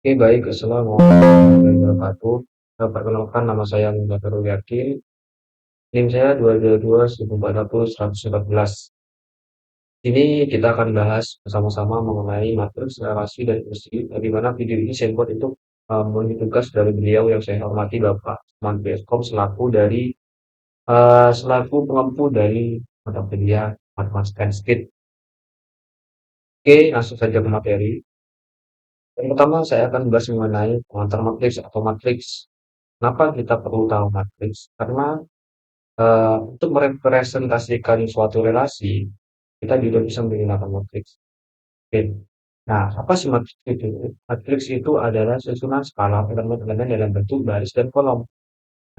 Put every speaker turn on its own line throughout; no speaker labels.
Oke, baik. Assalamualaikum warahmatullahi wabarakatuh. Perkenalkan, nama saya Muhammad Yakin. NIM saya 222-140-114. Ini kita akan bahas bersama-sama mengenai matriks, relasi, dan kursi. Di mana video ini saya buat itu memenuhi tugas dari beliau yang saya hormati, Bapak Usman Beskom, selaku pengempu dari mata kuliah Matematika Skit. Oke, langsung saja ke materi. Yang pertama, saya akan bahas mengenai pengantar matriks atau matriks. Kenapa kita perlu tahu matriks? Karena untuk merepresentasikan suatu relasi, kita juga bisa menggunakan matriks. Oke. Nah, apa sih matriks itu? Matriks itu adalah susunan skala elemen-elemen dalam bentuk baris dan kolom.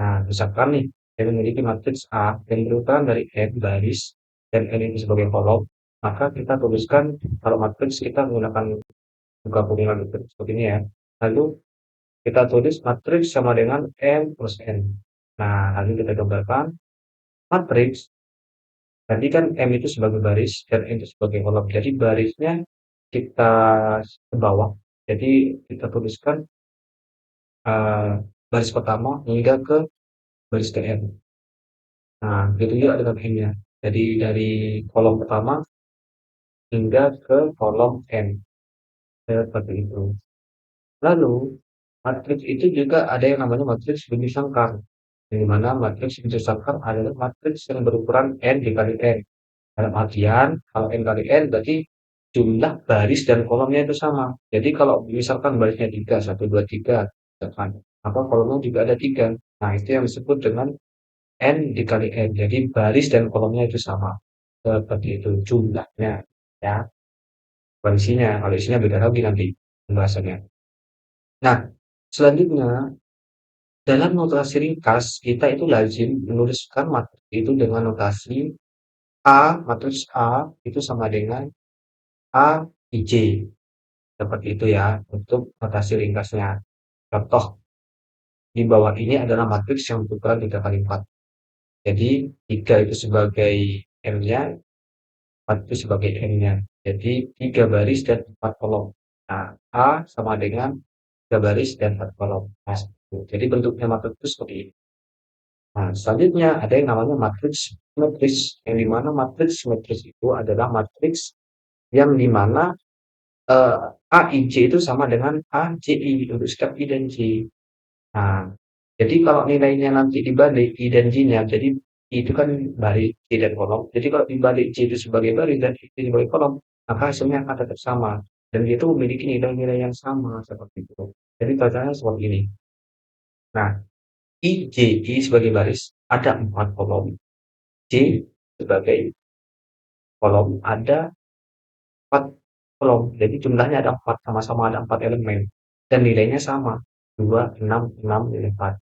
Nah, misalkan nih, saya memiliki matriks A yang berurutan dari n baris dan n itu sebagai kolom, maka kita tuliskan kalau matriks kita menggunakan gabungan matriks seperti ini ya. Lalu kita tulis matriks sama dengan m plus n. Nah, lalu kita gambarkan matriks. Tadi kan M itu sebagai baris dan N itu sebagai kolom. Jadi barisnya kita ke bawah. Jadi kita tuliskan eh, baris pertama hingga ke baris ke N. Nah, begitu juga dengan N-nya. Jadi dari kolom pertama hingga ke kolom N. Seperti itu. Lalu, matriks itu juga ada yang namanya matriks Binti Sangkar. Di mana matriks Binti Sangkar adalah matriks yang berukuran N dikali N. Dalam artian, kalau N kali N berarti jumlah baris dan kolomnya itu sama. Jadi kalau misalkan barisnya 3, 1, 2, 3, misalkan, maka kolomnya juga ada 3. Nah, itu yang disebut dengan N dikali N. Jadi baris dan kolomnya itu sama. Seperti itu jumlahnya. Ya, bukan isinya. Kalau isinya beda lagi nanti pembahasannya. Nah, selanjutnya, dalam notasi ringkas, kita itu lazim menuliskan matriks itu dengan notasi matriks A itu sama dengan A IJ. Seperti itu ya, untuk notasi ringkasnya. Contoh, di bawah ini adalah matriks yang berukuran 3 kali 4. Jadi, 3 itu sebagai M-nya, 4 itu sebagai N-nya. Jadi, 3 baris dan 4 kolom. Nah, A sama dengan 3 baris dan 4 kolom. Nah, jadi bentuknya matriks itu seperti ini. Nah, selanjutnya ada yang namanya matriks simetris. Yang dimana matriks simetris itu adalah matriks yang dimana AIJ itu sama dengan AJI untuk skep I dan J. Nah, jadi kalau nilainya nanti dibalik I dan J-nya, jadi I itu kan baris J dan kolom. Jadi kalau dibalik J itu sebagai baris dan I itu sebagai kolom, maka hasilnya akan tetap sama. Dan dia itu memiliki nilai-nilai yang sama seperti itu. Jadi contohnya seperti ini. Nah, I sebagai baris ada 4 kolom. J sebagai kolom ada 4 kolom. Jadi jumlahnya ada 4, sama-sama ada 4 elemen. Dan nilainya sama. 2, 6, 6, 4.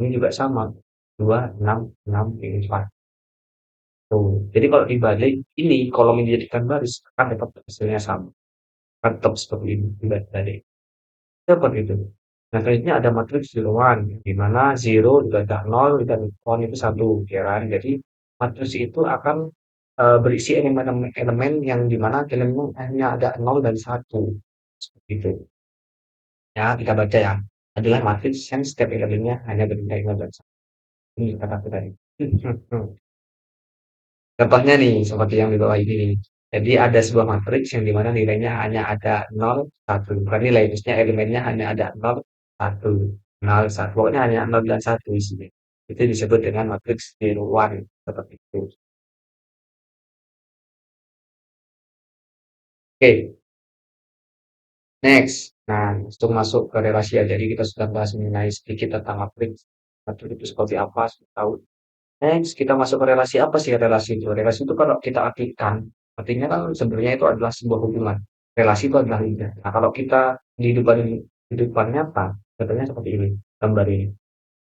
Ini juga sama. 2, 6, 6, 4. Tuh. Jadi kalau dibalik ini, kolom ini dijadikan baris, akan dapat hasilnya sama. Akan tetap seperti ini, dibalik. Seperti itu. Nah, selanjutnya ada matriks zero one, di mana 0 dikali 0 dan 1 itu 1. Ya kan? Jadi matriks itu akan berisi elemen-elemen yang dimana elemennya ada 0 dan 1. Seperti itu. Ya, kita baca ya. Adalah matriks yang setiap elemennya hanya bernilai 0 dan 1. Ini kata kita ini. Contohnya nih, seperti yang di bawah ini nih. Jadi ada sebuah matriks yang dimana nilainya hanya ada 0, 1. Bukan nilai, maksudnya elemennya hanya ada 0, 1. 0, 1. Pokoknya hanya 0 dan 1 isinya. Itu disebut dengan matriks zero one. Seperti itu. Oke, next. Nah, langsung masuk ke relasi ya. Jadi kita sudah bahas mengenai sedikit tentang matriks. Matriks itu seperti apa, sudah tahu. Next, kita masuk ke relasi. Apa sih relasi itu? Relasi itu kalau kita artikan, artinya kan sebenarnya itu adalah sebuah hubungan. Relasi itu adalah lidah. Nah, kalau kita di kehidupan nyata, contohnya seperti ini, gambar ini.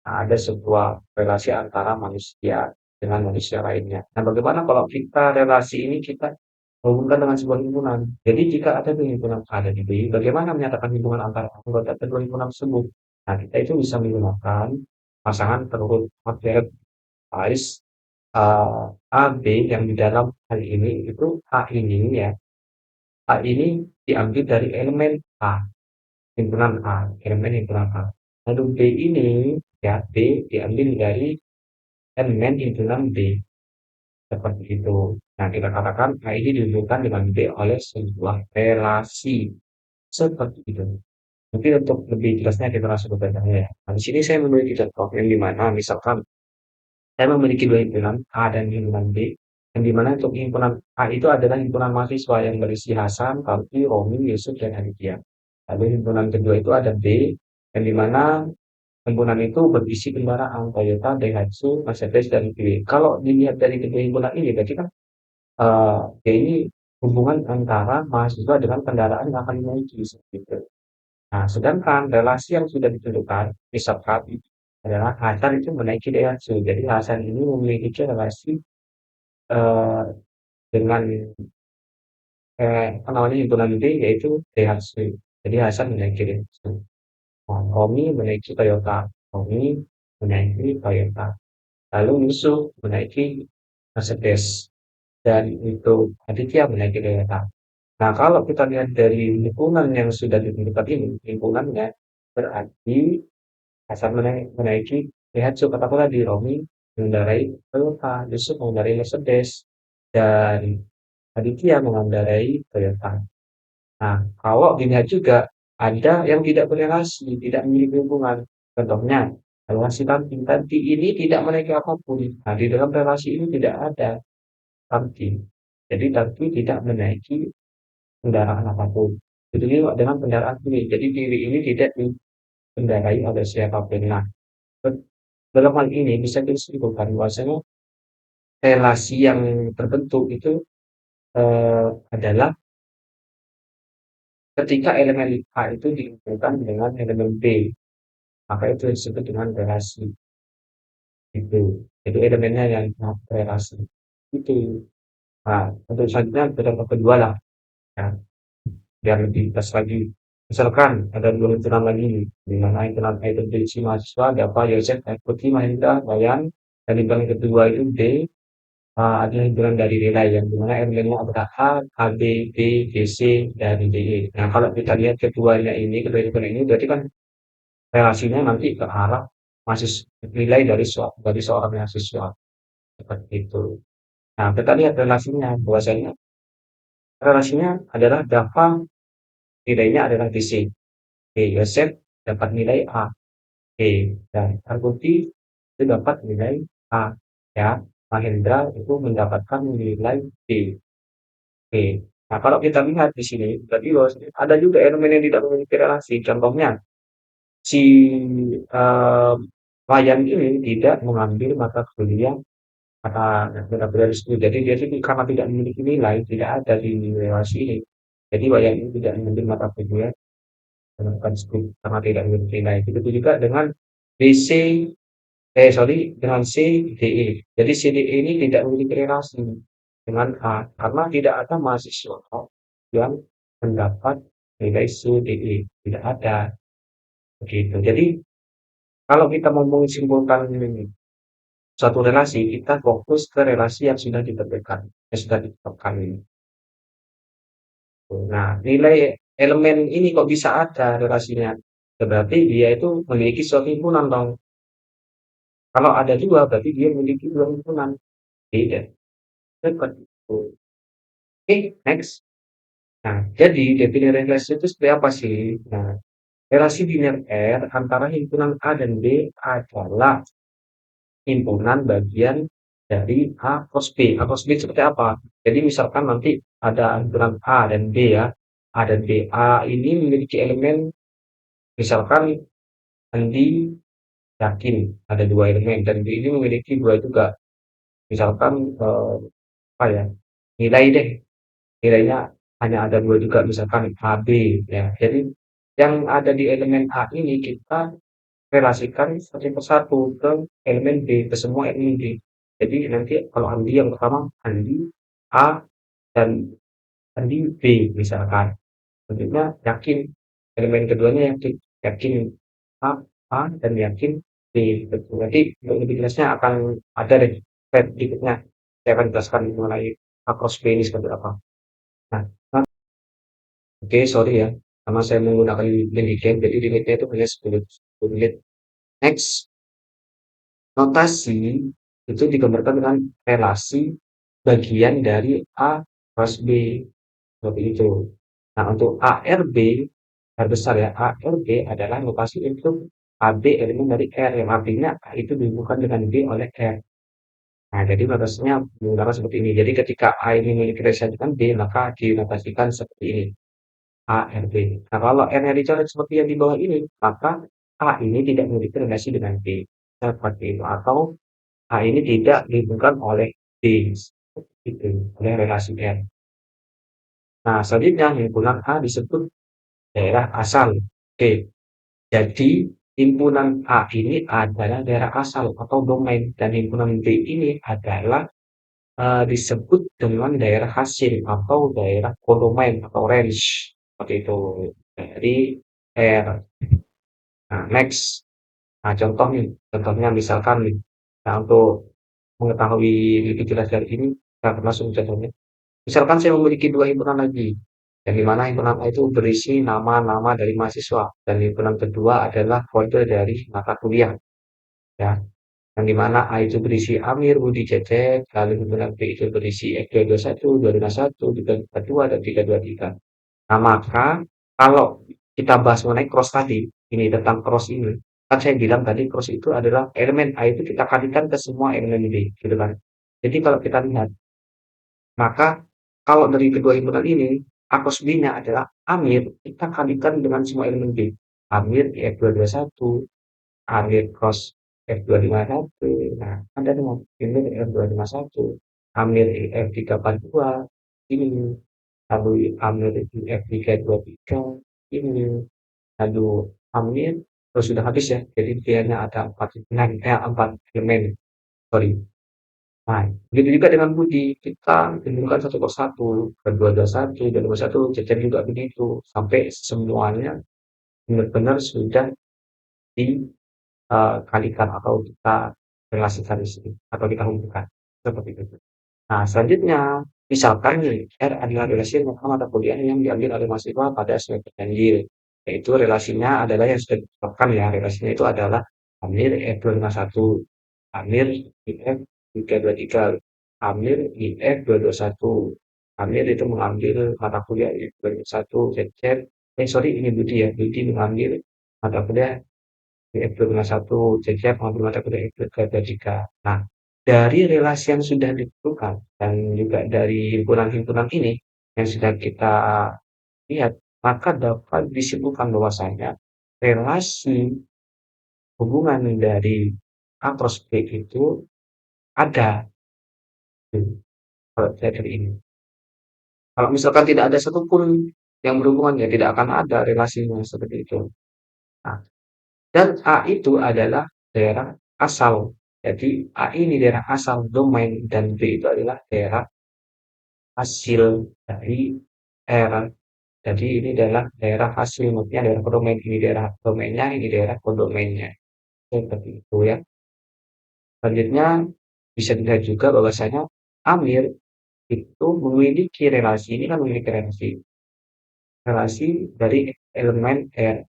Nah, ada sebuah relasi antara manusia dengan manusia lainnya. Nah, bagaimana kalau kita relasi ini kita hubungkan dengan sebuah himpunan? Jadi jika ada himpunan ada di B, bagaimana menyatakan hubungan antara anggota kedua himpunan tersebut? Nah, kita itu bisa menggunakan pasangan terurut materi Ais A, B yang di dalam hal ini itu A ini ya. A ini diambil dari elemen A. himpunan A, elemen himpunan A. Lalu B ini, ya, B diambil dari elemen himpunan B. Seperti itu. Nah, kita katakan A ini dihubungkan dengan B oleh sebuah relasi. Seperti itu. Mungkin untuk lebih jelasnya kita langsung ke contohnya ya. Nah, di sini saya memiliki contoh yang dimana misalkan saya memiliki dua himpunan A dan himpunan B, yang dimana untuk himpunan A itu adalah himpunan mahasiswa yang berisi Hasan, Kalfi, Romi, Yusuf, dan Aditya. Lalu himpunan kedua itu ada B, yang dimana himpunan itu berisi kendaraan Toyota, Daihatsu, Mercedes, dan VW. Kalau dilihat dari kedua himpunan ini, berarti kan ya ini hubungan antara mahasiswa dengan kendaraan yang akan menuju seperti itu. Nah, sedangkan relasi yang sudah ditentukan, misalkan adalah Hasan itu menaiki Daihatsu. Jadi Hasan ini memiliki relasi eh, dengan apa namanya himpunan D yaitu Daihatsu. Jadi Hasan menaiki Daihatsu. Nah, Romi menaiki Toyota. Romi menaiki Toyota. Lalu Yusuf menaiki Mercedes. Dan itu Aditya menaiki Toyota. Nah, kalau kita lihat dari lingkungan yang sudah ditentukan ini, lingkungannya berarti Hasan menaiki Daihatsu, katakanlah di Romi mengendarai Toyota, Yusuf mengendarai Mercedes, dan Aditya mengendarai Toyota. Nah, kalau dilihat juga ada yang tidak berrelasi, tidak memiliki hubungan. Contohnya, relasi Tanti. Tanti ini tidak menaiki apapun. Nah, di dalam relasi ini tidak ada Tanti. Jadi Tanti tidak menaiki kendaraan apapun. Jadi dengan kendaraan ini. Jadi diri ini tidak dikendarai oleh siapapun. Nah, dalam hal ini bisa disimpulkan bahwasanya relasi yang terbentuk itu adalah ketika elemen A itu dihubungkan dengan elemen B, maka itu disebut dengan relasi itu. Jadi elemennya yang relasi itu. Nah, untuk selanjutnya contoh kedua lah, ya, biar lebih jelas lagi. Misalkan ada dua himpunan lagi, di mana himpunan A itu berisi mahasiswa, Dava, Yosef, Putri, Mahendra, Bayan, dan himpunan kedua itu D, ada himpunan dari nilai yang dimana elemennya adalah A, AB, B, BC, dan DE. Nah, kalau kita lihat keduanya ini, kedua himpunan ini berarti kan relasinya nanti ke arah nilai dari seorang mahasiswa seperti itu. Nah, kita lihat relasinya, bahwasanya relasinya adalah Dava nilainya adalah DC, B, Yosef dapat nilai A, B, dan Arbuti itu dapat nilai A, ya. Mahendra itu mendapatkan nilai B. Oke. Nah, kalau kita lihat di sini, berarti ada juga elemen yang tidak memiliki relasi. Contohnya, si Ryan ini tidak mengambil mata kuliah mata benar-benar studi. Jadi dia ini karena tidak memiliki nilai, tidak ada di relasi ini. Jadi Ryan ini tidak mengambil mata kuliah melakukan studi karena tidak memiliki nilai. Begitu juga dengan BC, dengan CDE. Jadi CDE ini tidak memiliki relasi dengan A karena tidak ada mahasiswa yang mendapat nilai CDE, tidak ada begitu. Jadi kalau kita mau menyimpulkan suatu relasi, kita fokus ke relasi yang sudah ditentukan, yang sudah ditetapkan ini. Nah, nilai elemen ini kok bisa ada relasinya? Berarti dia itu memiliki suatu himpunan dong. Kalau ada dua, berarti dia memiliki dua himpunan. Beda. Seperti itu. Oke, next. Nah, jadi definisi relasi itu seperti apa sih? Nah, relasi biner R antara himpunan A dan B adalah himpunan bagian dari A plus B. A plus B seperti apa? Jadi misalkan nanti ada himpunan A dan B ya. A dan B. A ini memiliki elemen, misalkan Andi yakin ada dua elemen dan B ini memiliki dua juga. Misalkan apa ya? Nilai deh. Nilainya hanya ada dua juga, misalkan AB ya. Jadi yang ada di elemen A ini kita relasikan satu persatu ke elemen B, ke semua elemen B. Jadi nanti kalau Andi yang pertama Andi A dan Andi B misalkan. Tentunya yakin elemen keduanya yakin yakin A A dan yakin B. Betul. Nanti untuk lebih jelasnya akan ada deh slide berikutnya. Saya akan jelaskan mengenai A cross B ini seperti apa. Nah, oke, sorry ya. Karena saya menggunakan mini game, jadi limitnya itu hanya 10 menit. Next, notasi itu digambarkan dengan relasi bagian dari A plus B, seperti itu. Nah, untuk ARB, R besar ya, ARB adalah notasi untuk AB elemen dari R, yang artinya A itu dihubungkan dengan B oleh R. Nah, jadi notasinya menggunakan seperti ini. Jadi ketika A ini memiliki relasi dengan B, maka dinotasikan seperti ini, ARB. Nah, kalau R-nya dicoret seperti yang di bawah ini, maka A ini tidak memiliki relasi dengan B. Seperti itu. Atau A ini tidak dihubungkan oleh B, gitu, oleh relasi R. Nah, selanjutnya himpunan A disebut daerah asal. Oke, jadi himpunan A ini adalah daerah asal atau domain, dan himpunan B ini adalah disebut dengan daerah hasil atau daerah kodomain atau range, seperti itu, dari R. Nah, next. Nah, contoh nih, contohnya misalkan nih, nah untuk mengetahui lebih jelas dari ini, kita langsung contohnya. Misalkan saya memiliki dua himpunan lagi, yang dimana himpunan A itu berisi nama-nama dari mahasiswa, dan himpunan kedua adalah kode dari mata kuliah, ya. Yang dimana A itu berisi Amir, Budi, Cecep, lalu himpunan B itu berisi X221, 251, 342, dan 323. Nah, maka kalau kita bahas mengenai cross tadi, ini tentang cross ini, kan saya bilang tadi cross itu adalah elemen A itu kita kalikan ke semua elemen B, gitu kan. Jadi kalau kita lihat, maka kalau dari kedua himpunan ini, A cross B-nya adalah Amir, kita kalikan dengan semua elemen B. Amir F221, Amir cross F251, nah ada dengan Amir F251, Amir F342, ini, lalu Amir F323, ini, lalu Amir, terus sudah habis ya, jadi dia ada 4 elemen, sorry. Nah, begitu juga dengan Budi, kita timbulkan satu persatu, kedua dua satu, dan dua satu, cecer juga begitu, sampai semuanya benar-benar sudah dikalikan atau kita relasikan di sini, atau kita hubungkan, seperti itu. Nah, selanjutnya, misalkan nih, R adalah relasi maka mata kuliah yang diambil oleh mahasiswa pada semester ganjil, yaitu relasinya adalah yang sudah ditetapkan ya, relasinya itu adalah Amir F251, Amir IF 323, Amir IF 221. Amir itu mengambil mata kuliah IF 221, Cecep, sorry ini Budi ya, Budi mengambil mata kuliah IF 221, Cecep mengambil mata kuliah IF 223. Nah, dari relasi yang sudah ditentukan dan juga dari himpunan-himpunan ini yang sudah kita lihat, maka dapat disimpulkan bahwasanya relasi hubungan dari A cross B itu ada, kalau saya dari ini. Kalau misalkan tidak ada satupun yang berhubungan, ya tidak akan ada relasinya seperti itu. Nah, dan A itu adalah daerah asal. Jadi A ini daerah asal domain, dan B itu adalah daerah hasil dari R. Jadi ini adalah daerah hasil, maksudnya daerah kodomain, ini daerah domainnya, ini daerah kodomainnya. Seperti itu ya. Selanjutnya bisa dilihat juga bahwasanya Amir itu memiliki relasi, ini kan memiliki relasi dari elemen R.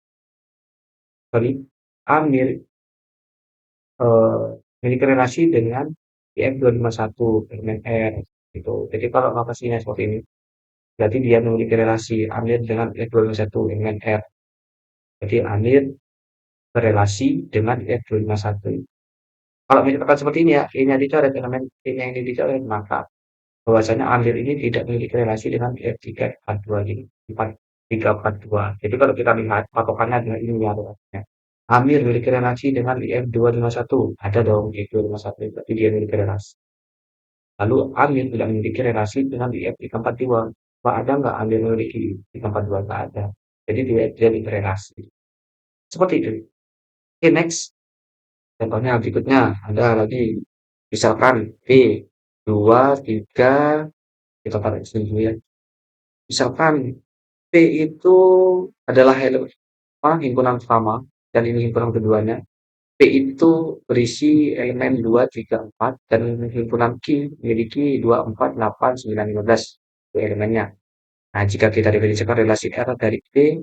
Sorry, Amir memiliki relasi dengan IF251 elemen R gitu. Jadi kalau notasinya seperti ini, berarti dia memiliki relasi Amir dengan IF251 elemen R. Jadi Amir berelasi dengan IF251. Kalau misalkan seperti ini ya, E-nya dicoret, elemen E-nya ini dicoret, maka bahwasanya Amir ini tidak memiliki relasi dengan IF342 ini, 342. Jadi kalau kita lihat patokannya adalah ini ya, Amir memiliki relasi dengan IF251, ada dong IF251, berarti dia memiliki relasi. Lalu Amir tidak memiliki relasi dengan IF342. Pak, ada nggak Amir memiliki 342? Nggak ada. Jadi dia memiliki relasi. Seperti itu. Oke, next. Contohnya berikutnya, ada lagi. Misalkan P, 2, 3, kita tarik sini dulu ya. Misalkan P itu adalah himpunan pertama, dan ini himpunan keduanya. P itu berisi elemen 2, 3, 4, dan himpunan Q memiliki 2, 4, 8, 9, 15 itu elemennya. Nah, jika kita definisikan relasi R dari P,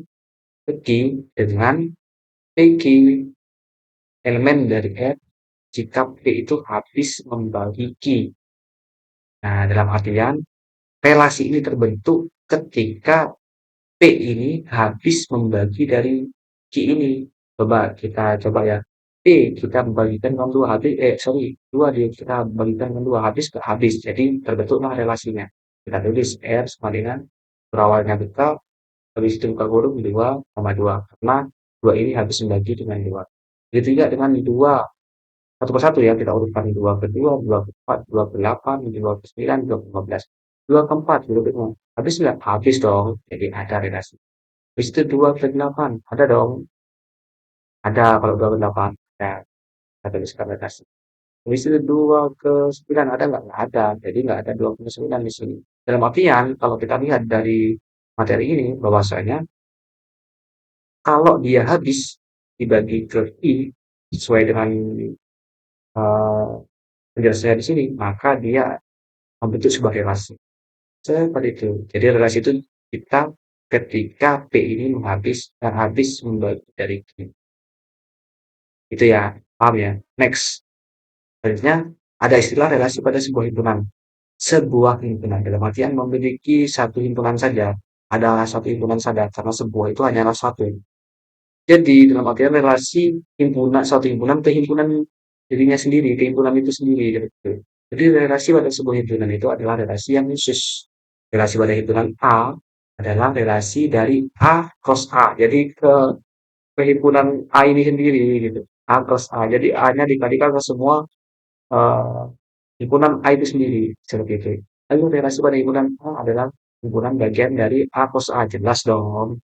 Q dengan PQ, elemen dari F jika P itu habis membagi Q. Nah, dalam artian relasi ini terbentuk ketika P ini habis membagi dari Q ini. Coba ya. P kita membagikan dengan 2 habis, 2 kita bagikan dengan 2 habis ke habis. Jadi terbentuklah relasinya. Kita tulis R sama dengan berawalnya kita, habis itu buka kurung 2,2. Karena 2 ini habis membagi dengan 2. Begitu juga dengan 2 satu persatu ya, kita urutkan 2 ke 2, 2 ke 4, 2 ke 8, 2 ke 9, 2 ke 15. 2 ke 4, 2 ke 5. Habis nggak? Habis dong. Jadi ada relasi. Habis itu 2 ke 8. Ada dong. Ada kalau 2 ke 8. Ya, kita tuliskan relasi. Habis itu 2 ke 9. Ada nggak? Nggak ada. Jadi nggak ada 2 ke 9 di sini. Dalam artian, kalau kita lihat dari materi ini, bahwasanya kalau dia habis dibagi ke I, sesuai dengan uh, penjelasannya di sini, maka dia membentuk sebuah relasi. Seperti itu. Jadi relasi itu kita ketika P ini habis membagi dari Q. Itu ya, paham ya? Next. Selanjutnya, ada istilah relasi pada sebuah himpunan. Sebuah himpunan dalam artian memiliki satu himpunan saja. Ada satu himpunan saja, karena sebuah itu hanyalah satu. Jadi, dalam artian relasi himpunan, satu himpunan ke himpunan dirinya sendiri, ke himpunan itu sendiri. Gitu. Jadi, relasi pada sebuah himpunan itu adalah relasi yang khusus. Relasi pada himpunan A adalah relasi dari A cross A. Jadi, ke himpunan A ini sendiri, gitu. A cross A. Jadi, A-nya dikalikan ke semua eh, himpunan A itu sendiri. Seperti itu. Lalu, relasi pada himpunan A adalah himpunan bagian dari A cross A. Jelas dong.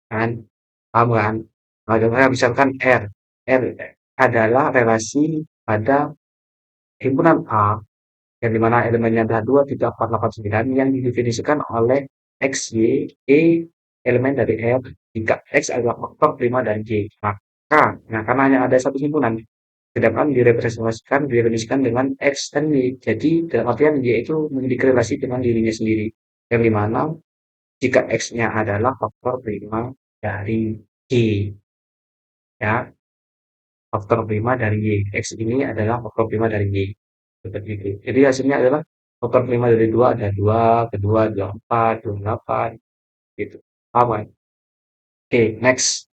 Kan? Paham kan? Nah, contohnya misalkan R. R adalah relasi pada himpunan A yang dimana elemennya adalah 2, 3, 4, 8, 9 yang didefinisikan oleh X, Y, E elemen dari R jika X adalah faktor prima dari Y. Maka, nah karena hanya ada satu himpunan, sedangkan didefinisikan dengan X dan Y. Jadi, dalam artian Y itu memiliki relasi dengan dirinya sendiri. Yang dimana jika X-nya adalah faktor prima dari Y. Ya, faktor prima dari Y. X ini adalah faktor prima dari Y. Seperti itu. Jadi hasilnya adalah faktor prima dari 2 ada 2, kedua 24, 28, gitu. Paham kan? Oke, next.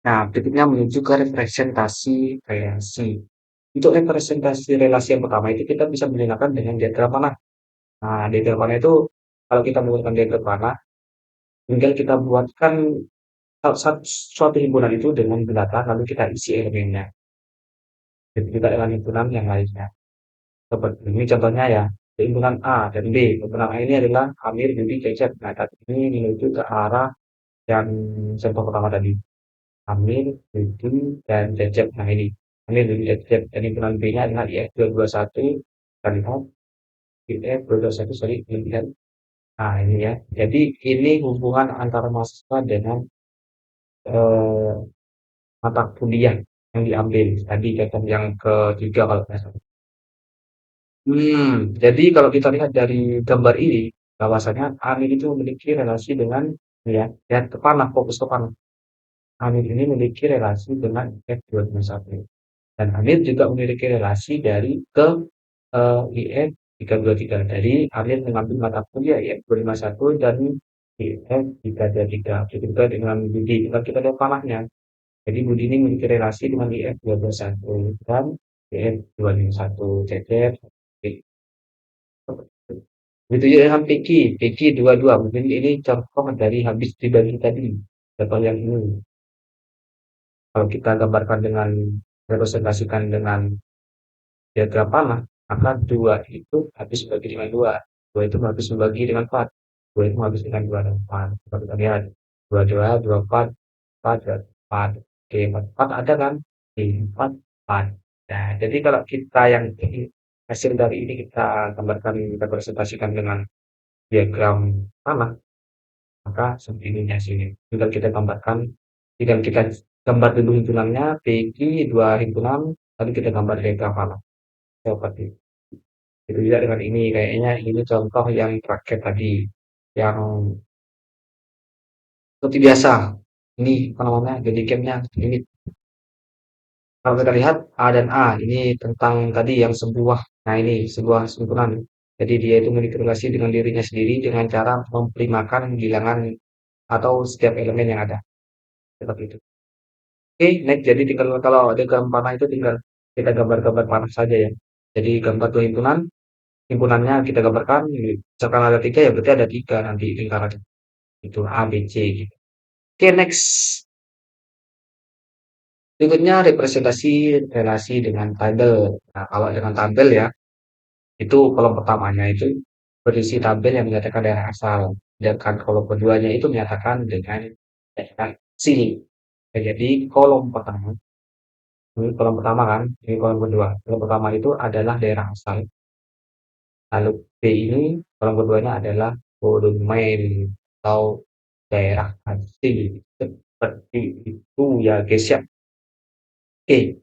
Nah, berikutnya menuju ke representasi relasi. Untuk representasi relasi yang pertama itu kita bisa menggunakan dengan diagram panah. Nah, diagram panah itu kalau kita menggunakan diagram panah, tinggal kita buatkan suatu himpunan itu dengan belakang lalu kita isi elemennya. Jadi kita dengan himpunan yang lainnya. Seperti ini contohnya ya, himpunan A dan B. Himpunan A ini adalah Amir, Budi, Cecep. Nah, tadi ini menuju ke arah yang contoh pertama tadi. Amir, Budi, dan Cecep. Nah, ini. Amir, Budi, Cecep. Dan himpunan B-nya adalah IF 221. Kita lihat. IF 221, sorry. Lihat. Nah, ini ya. Jadi, ini hubungan antara mahasiswa dengan eh, mata kuliah yang diambil. Tadi contoh yang ketiga kalau tidak salah. Jadi kalau kita lihat dari gambar ini, bahwasanya Amin itu memiliki relasi dengan ya ke panah, fokus ke panah. Amin ini memiliki relasi dengan F251. Dan Amin juga memiliki relasi dari ke IF 323. Jadi Amin mengambil mata kuliah IF 251 dan IF 323. Begitu juga dengan Budi. Kalau kita lihat panahnya. Jadi Budi ini memiliki relasi dengan IF 221 dan IF 251. Cecep. Begitu juga dengan PQ 22. Mungkin ini contoh dari habis dibagi tadi. Contoh yang ini. Kalau kita gambarkan dengan representasikan dengan diagram panah, maka 2 itu habis dibagi dengan 2. 2 itu habis membagi dengan 4. 2 itu habis dengan 2 dan 4. Kalau kita lihat 22, 24, 4, 4. Oke, 4, 4 ada kan? Oke, 4, 4. Nah, jadi kalau kita yang hasil dari ini kita gambarkan, kita presentasikan dengan diagram panah, maka seperti ini hasilnya. Tinggal kita gambar dulu himpunannya, PQ, 2 himpunan, lalu kita gambar diagram panah. Seperti itu. Itu juga dengan ini, kayaknya ini contoh yang terakhir tadi, yang seperti biasa. Ini apa namanya, Handycam-nya ini. Kalau kita lihat A dan A, ini tentang tadi yang sebuah, nah ini sebuah sempurna. Jadi dia itu memiliki relasi dengan dirinya sendiri dengan cara memprimakan bilangan atau setiap elemen yang ada. Seperti itu. Oke, next. Jadi tinggal kalau ada gambar panah itu tinggal kita gambar-gambar panah saja ya. Jadi gambar dua himpunan, himpunannya kita gambarkan. Misalkan ada tiga ya berarti ada tiga nanti lingkarannya. Itu A, B, C gitu. Oke, next. Berikutnya representasi relasi dengan tabel. Nah, kalau dengan tabel ya, itu kolom pertamanya itu berisi tabel yang menyatakan daerah asal. Sedangkan kolom keduanya itu menyatakan dengan daerah sini. Nah, jadi kolom pertama, ini kolom pertama kan, ini kolom kedua. Kolom pertama itu adalah daerah asal. Lalu B ini kolom keduanya adalah volume atau daerah asli. Seperti itu ya guys ya. Oke,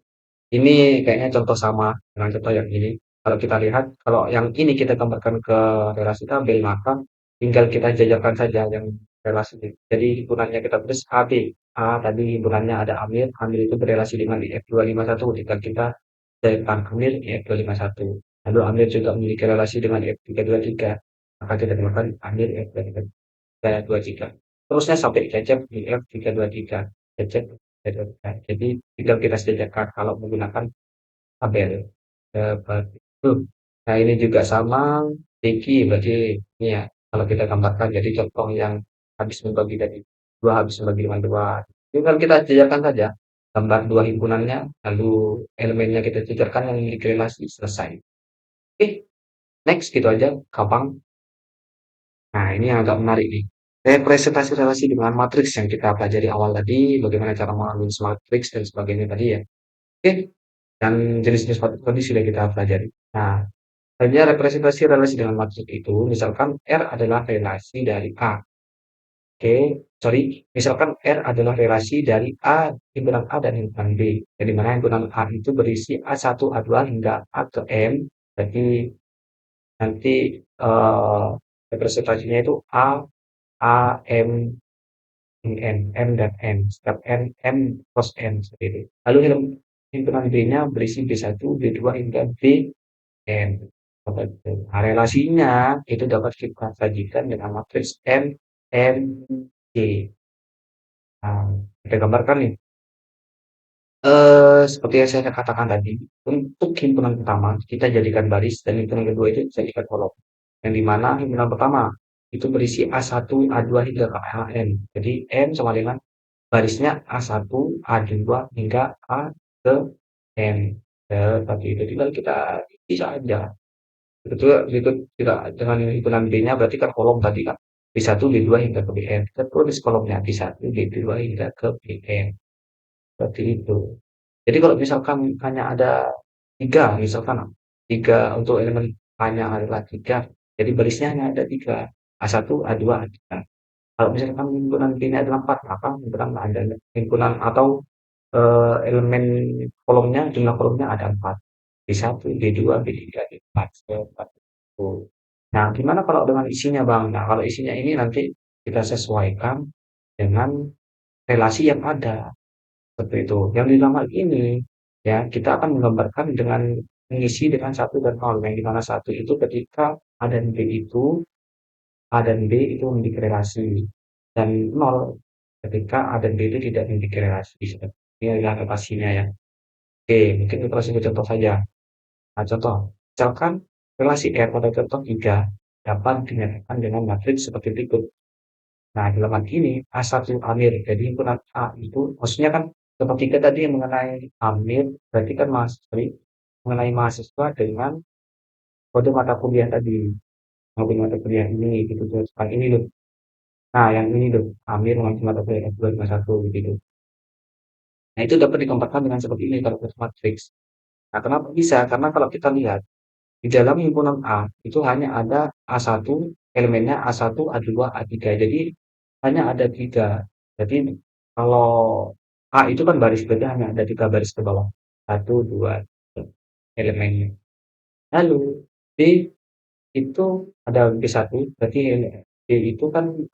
ini kayaknya contoh sama dengan contoh yang ini. Kalau kita lihat, kalau yang ini kita gambarkan ke relasi tabel, maka tinggal kita jajarkan saja yang relasi. Jadi himpunannya kita tulis AB. A tadi himpunannya ada Amir. Amir itu berrelasi dengan IF251. Tinggal kita jajarkan Amir IF251. Lalu Amir juga memiliki relasi dengan IF323. Maka kita gunakan Amir IF323. Terusnya sampai Cecep IF323. Cecep IF323. Jadi tinggal kita sejajarkan kalau menggunakan tabel seperti itu. Nah ini juga sama Diki berarti ini ya kalau kita gambarkan jadi contoh yang habis membagi dari dua habis membagi dengan dua. Tinggal kita jajarkan saja gambar dua himpunannya lalu elemennya kita jajarkan yang memiliki relasi selesai. Oke, next gitu aja gampang. Nah ini yang agak menarik nih. Representasi relasi dengan matriks yang kita pelajari awal tadi, bagaimana cara menganalisis matriks dan sebagainya tadi ya. Oke, dan jenis-jenis matriks tadi sudah kita pelajari. Nah, hanya representasi relasi dengan maksud itu, misalkan R adalah relasi dari A. Oke, sorry. Misalkan R adalah relasi dari A, himpunan A dan himpunan B. Jadi mana himpunan A itu berisi A1, A2 hingga A ke M. Jadi nanti eh, representasinya itu A, M, N, M dan N. Setiap N, M plus N seperti itu. Lalu himpunan B-nya berisi B1, B2 hingga B, N. Nah, relasinya itu dapat kita sajikan dengan matriks M, N, J. Nah, kita gambarkan nih. Seperti yang saya katakan tadi, untuk himpunan pertama kita jadikan baris dan himpunan kedua itu jadikan kolom. Yang dimana himpunan pertama itu berisi A1, A2 hingga ke AN. Jadi N sama dengan barisnya A1, A2 hingga A ke N. Seperti itu tinggal kita bisa aja. Itu itu tidak dengan himpunan B-nya berarti kan kolom tadi kan. B1, B2 hingga ke Bn. Kita tulis kolomnya B1, B2 hingga ke Bn. Seperti itu. Jadi kalau misalkan hanya ada tiga, misalkan tiga untuk elemen hanya adalah tiga, jadi barisnya hanya ada tiga, A1, A2, A3. Kalau misalkan himpunan B-nya adalah empat, maka himpunan ada himpunan atau elemen kolomnya, jumlah kolomnya ada empat. B1, B2, B3, B4, seperti itu. Nah, gimana kalau dengan isinya, Bang? Nah, kalau isinya ini nanti kita sesuaikan dengan relasi yang ada. Seperti itu. Yang di gambar ini, ya, kita akan menggambarkan dengan mengisi dengan satu dan nol. Yang di mana satu itu ketika A dan B itu, A dan B itu memiliki relasi. Dan nol ketika A dan B itu tidak memiliki relasi. Ini adalah relasinya ya. Oke, mungkin kita kasih contoh saja. Nah, contoh, misalkan relasi R pada contoh 3 dapat dinyatakan dengan matriks seperti berikut. Nah, dalam hal ini A1 Amir, jadi himpunan A itu, maksudnya kan contoh 3 tadi yang mengenai Amir, berarti kan mahasiswa, mengenai mahasiswa dengan kode mata kuliah tadi, kode mata kuliah ini, gitu, terus ini loh. Nah, yang ini loh, Amir mengambil mata kuliah F251, gitu. Nah, itu dapat dikompakkan dengan seperti ini, kalau matriks. Nah, kenapa bisa? Karena kalau kita lihat, di dalam himpunan A itu hanya ada A1, elemennya A1, A2, A3. Jadi hanya ada tiga. Jadi kalau A itu kan baris, berarti hanya ada tiga baris ke bawah. Satu, dua, elemennya. Lalu B itu ada B1, berarti B itu kan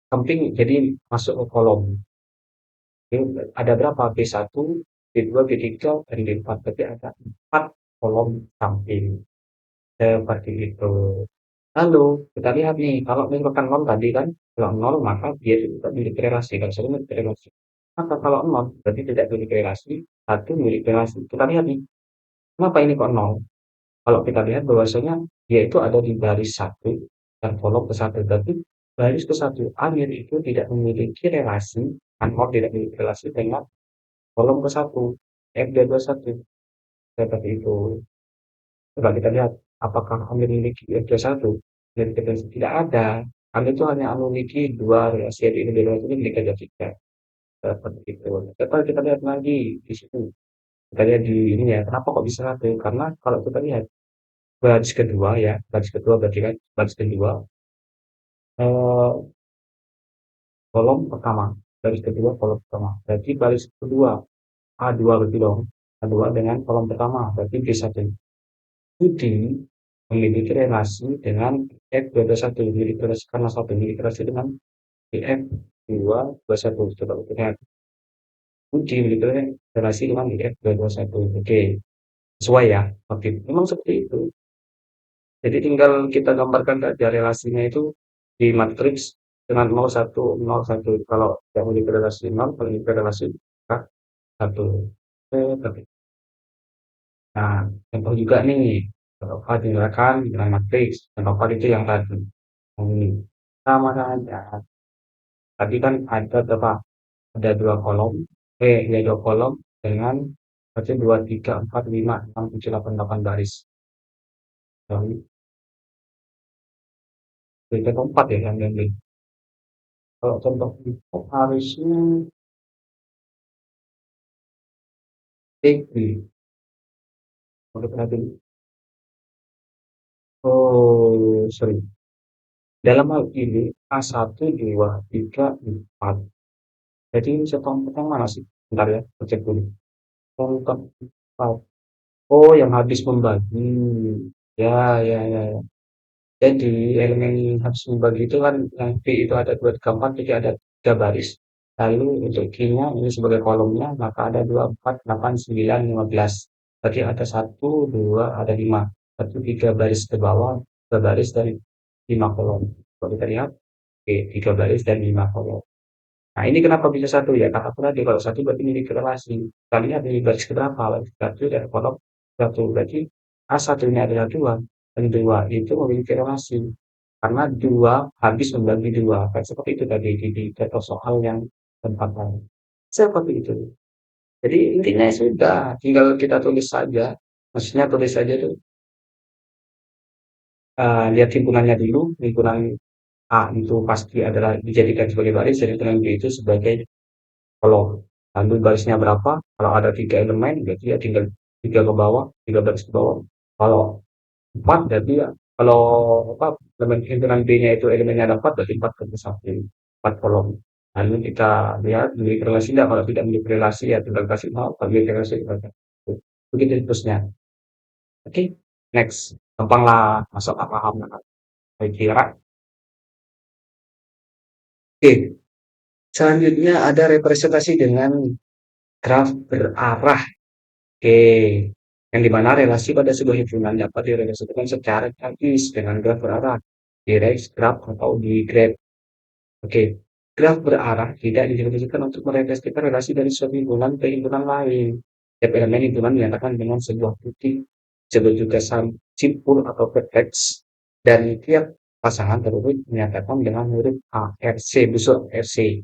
samping jadi masuk ke kolom. Ini ada berapa? B1, B2, B3, dan B4. Berarti ada 4 kolom samping. Seperti itu. Lalu kita lihat nih, kalau misalkan nol tadi kan, kalau nol maka dia tidak memiliki relasi, kalau satu memiliki relasi. Maka kalau nol berarti tidak memiliki relasi, satu memiliki relasi. Kita lihat nih, kenapa ini kok nol? Kalau kita lihat bahwasanya dia itu ada di baris satu dan kolom ke satu. Berarti baris ke satu Amir itu tidak memiliki relasi, Anwar tidak memiliki relasi dengan kolom ke satu F221 seperti itu. Coba kita lihat apakah Amir memiliki F21 dan kita tidak ada. Amir itu hanya memiliki dua relasi, yaitu ini relasi ini milik ada tiga seperti itu. Coba kita lihat lagi di situ. Kita lihat di ini ya, kenapa kok bisa satu? Karena kalau kita lihat baris kedua ya, baris kedua berarti kan baris kedua eh, kolom pertama, baris kedua kolom pertama. Berarti baris kedua A2 berarti dong. A2 dengan kolom pertama berarti B1. Budi memiliki relasi dengan F221, memiliki relasi karena satu memiliki relasi dengan F221. Coba kita lihat. Budi memiliki relasi dengan F221. Oke, sesuai ya. Oke, memang seperti itu. Jadi tinggal kita gambarkan saja relasinya itu di matriks dengan 0101. Kalau yang memiliki relasi 0, kalau memiliki relasi 1. Oke. Nah, contoh juga nih, kalau digunakan dengan matriks, contoh itu yang tadi. Ini sama saja. Tadi kan ada berapa? Ada dua kolom, ada dua kolom dengan berarti 2, 3, 4, 5, 6, 7, 8, 8 baris. Jadi, kita empat ya yang ini. Kalau contoh itu harusnya TB. Untuk nanti, oh, sorry. Dalam hal ini A1, 2, 3, 4. Jadi ini contoh yang mana sih? Bentar ya, cek dulu. Contoh 4. Oh, yang habis membagi. Ya, ya, ya, ya. Jadi elemen habis membagi itu kan yang P itu ada 2, 3, 4, jadi ada 3 baris. Lalu untuk Q-nya ini sebagai kolomnya, maka ada 2, 4, 8, 9, 15. Berarti ada 1, 2, ada 5. Berarti 3 baris ke bawah, 3 baris dari 5 kolom. Kalau kita lihat, oke, 3 baris dan 5 kolom. Nah, ini kenapa bisa satu ya? Karena tadi kalau satu berarti memiliki relasi. Kita lihat di baris keberapa? Baris satu dan kolom satu. Berarti A1 ini adalah dua dan dua itu memiliki relasi. Karena dua habis membagi dua. Kayak seperti itu tadi di contoh soal yang tempat lain. Seperti itu. Jadi intinya sudah, tinggal kita tulis saja. Maksudnya tulis saja tuh. Lihat himpunannya dulu. Himpunan A itu pasti adalah dijadikan sebagai baris, dan himpunan B itu sebagai kalau lalu barisnya berapa? Kalau ada 3 elemen, berarti ya tinggal 3 ke bawah, 3 baris ke bawah. Kalau 4, berarti ya, kalau apa, elemen himpunan B-nya itu elemennya ada 4, berarti 4 ke 1, 4 kolom. Lalu kita lihat memiliki relasi tidak, kalau tidak memiliki relasi ya tinggal kasih 0, kalau memiliki relasi tinggal kasih. Begitu terusnya. Oke, next. Gampang lah, masuk paham lah. Saya kira. Oke, selanjutnya ada representasi dengan graf berarah. Oke, yang dimana relasi pada sebuah himpunan dapat direalisasikan secara grafis dengan graf berarah, direct graf atau di graf. Oke, graf berarah tidak didefinisikan untuk merepresentasikan relasi dari suatu himpunan ke himpunan lain. Setiap elemen himpunan dinyatakan dengan sebuah titik, disebut juga simpul atau vertex, dan tiap pasangan terurut dinyatakan dengan huruf A, RC, busur RC.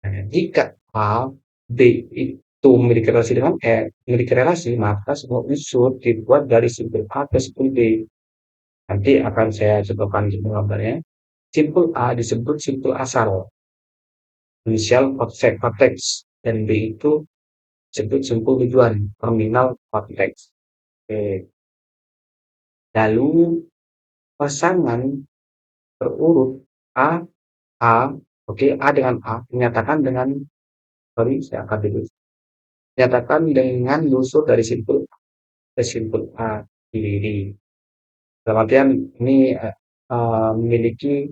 Nah, jika A, B itu memiliki relasi dengan E, memiliki relasi, maka semua unsur dibuat dari simpul A ke simpul B. Nanti akan saya contohkan di gambarnya. Simpul A disebut simpul asal, inisial vertex, dan B itu disebut simpul tujuan, terminal vertex. Oke. Lalu pasangan terurut A, A, oke, A dengan A dinyatakan dengan, sorry, saya akan tulis. Dinyatakan dengan unsur dari simpul ke simpul A sendiri. Dalam artian ini memiliki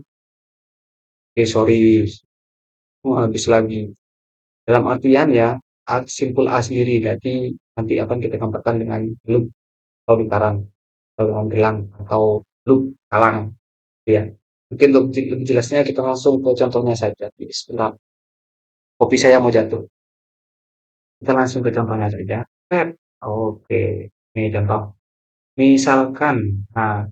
Oke, sorry, habis lagi. Dalam artian ya, simpul A sendiri, berarti nanti akan kita gambarkan dengan loop atau lingkaran, atau dengan gelang, atau loop kalang, ya. Mungkin lebih jelasnya kita langsung ke contohnya saja. Sebentar, kopi saya mau jatuh. Kita langsung ke contohnya saja. Oke, ini contoh. Misalkan, nah,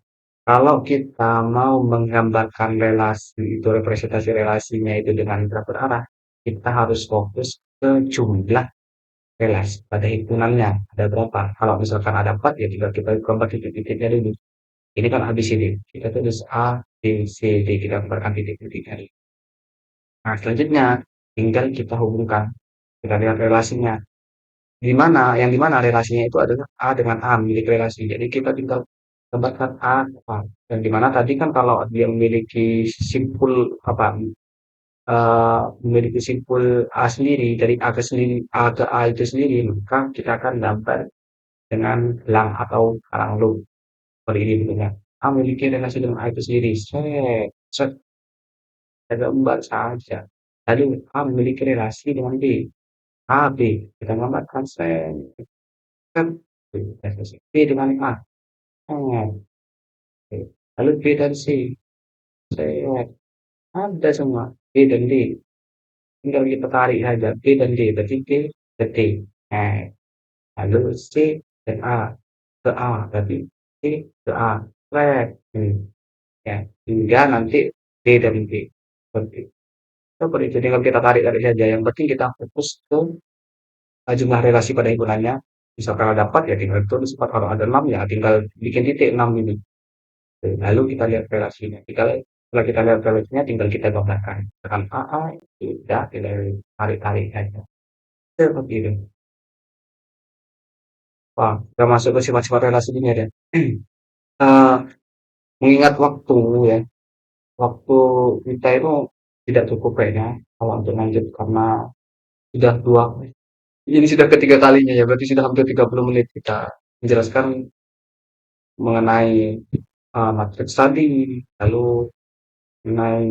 kalau kita mau menggambarkan relasi itu representasi relasinya itu dengan graf berarah, kita harus fokus ke jumlah relasi pada hitungannya ada berapa. Kalau misalkan ada 4 ya tinggal kita gambar titik-titiknya dulu. Ini kan ABCD. Kita tulis A, B, C, D. Kita gambarkan titik-titiknya. Nah, selanjutnya tinggal kita hubungkan. Kita lihat relasinya. Di mana relasinya itu adalah A dengan A memiliki relasi. Jadi kita tinggal gambarkan A apa. Dan di mana tadi kan kalau dia memiliki simpul apa memiliki simpul A sendiri dari A ke sendiri A ke A itu sendiri maka kita akan gambar dengan gelang atau karang loop seperti ini bentuknya. A memiliki relasi dengan A itu sendiri. Set, set, kita gambar saja. Lalu A memiliki relasi dengan B. A, B. Kita gambarkan set, set. B dengan A. Set. Lalu B dan C. Set. Ada semua. B dan D. Tinggal kita tarik saja. B dan D. Berarti B dan D. Nah, lalu C dan A. Ke A. Berarti C ke A. Set. Ya. Hingga nanti D dan D. Seperti seperti itu. Tinggal kita tarik-tarik saja. Yang penting kita fokus ke jumlah relasi pada hitungannya. Misal kalau dapat ya tinggal tulis 4. Kalau ada 6 ya tinggal bikin titik 6 ini. Lalu kita lihat relasinya. Setelah kita lihat relasinya tinggal kita gambarkan. Tekan AA, sudah tinggal tarik-tarik saja. Seperti itu. Wah, kita masuk ke sifat-sifat relasi ini ya. Eh, mengingat waktu ya, waktu kita itu tidak cukup kayaknya kalau untuk lanjut karena sudah dua, ini sudah ketiga kalinya ya, berarti sudah hampir 30 menit kita menjelaskan mengenai matriks tadi, lalu mengenai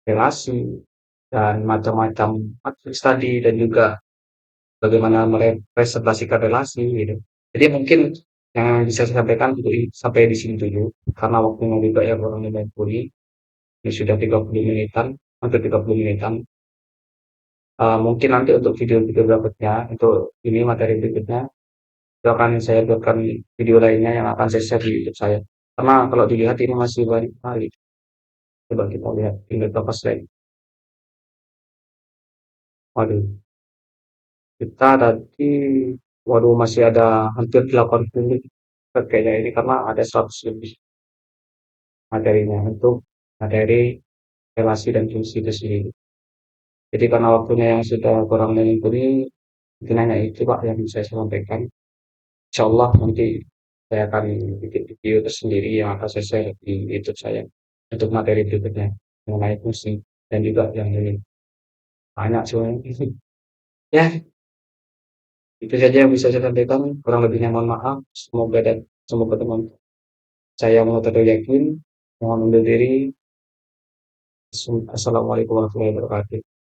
relasi dan macam-macam matriks tadi dan juga bagaimana merepresentasikan relasi gitu. Jadi mungkin yang bisa saya sampaikan untuk sampai di sini dulu karena waktunya juga ya kurang lebih ini sudah 30 menitan hampir 30 menitan. Mungkin nanti untuk video-video berikutnya untuk ini materi berikutnya itu akan saya buatkan video lainnya yang akan saya share di YouTube saya. Karena kalau dilihat ini masih banyak sekali. Coba kita lihat tinggal berapa slide. Waduh, kita tadi, waduh masih ada hampir 80 kayaknya ini karena ada 100 lebih materinya untuk materi relasi dan fungsi itu sendiri. Jadi karena waktunya yang sudah kurang menentunya, mungkin hanya itu Pak yang bisa saya sampaikan. Insya Allah nanti saya akan bikin video tersendiri yang akan saya share di YouTube saya untuk materi berikutnya mengenai fungsi dan juga yang ini banyak sebenarnya. Ya, itu saja yang bisa saya sampaikan. Kurang lebihnya mohon maaf. Semoga teman saya mau yakin. Mohon undur diri. Assalamualaikum warahmatullahi wabarakatuh.